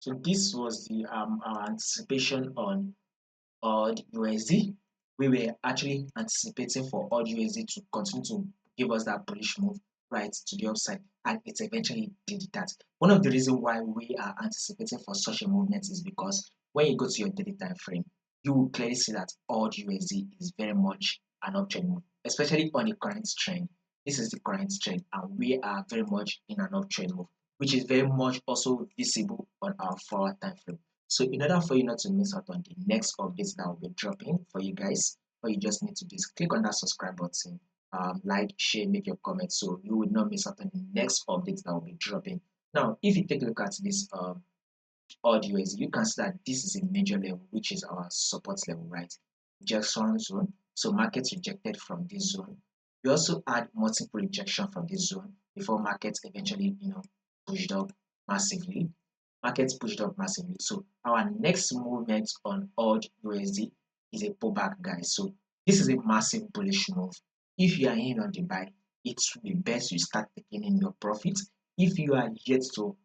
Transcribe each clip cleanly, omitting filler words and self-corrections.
So this was the our anticipation on AUD USD. We were actually anticipating for AUD USD to continue to give us that bullish move right to the upside, and it eventually did that. One of the reasons why we are anticipating for such a movement is because when you go to your daily time frame, you will clearly see that AUD USD is very much an uptrend move, especially on the current trend. This is the current trend, and we are very much in an uptrend move, which is very much also visible on our forward time frame. So in order for you not to miss out on the next updates that will be dropping for you guys, all you just need to do is click on that subscribe button, like, share, make your comments so you will not miss out on the next updates that will be dropping. Now, if you take a look at this AUD USD, you can see that this is a major level, which is our support level, right? Rejection zone. So markets rejected from this zone. We also had multiple rejection from this zone before markets eventually, pushed up massively. Markets pushed up massively. So our next movement on AUD USD is a pullback, guys. So this is a massive bullish move. If you are in on the buy, it would be best you start taking in your profits. If you are yet to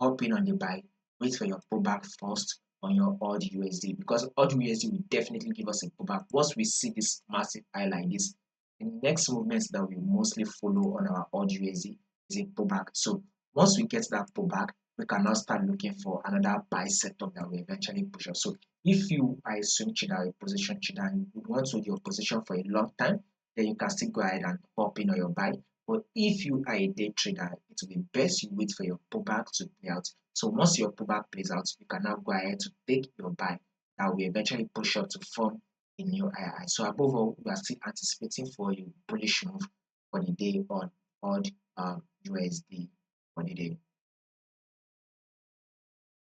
hop in on the buy, wait for your pullback first on your AUD USD, because AUD USD will definitely give us a pullback. Once we see this massive high like this, the next movement that we mostly follow on our AUD USD is a pullback. So once we get that pullback, we can now start looking for another buy setup that will eventually push us. So if you are a swing trader, a position trader, and you want to hold your position for a long time, then you can still go ahead and hop in on your buy. But if you are a day trader, it will be best you wait for your pullback to play out. So once your pullback plays out, you can now go ahead to take your buy that will eventually push up to form a new high. So above all, we are still anticipating for a bullish move for the day on AUD USD for the day.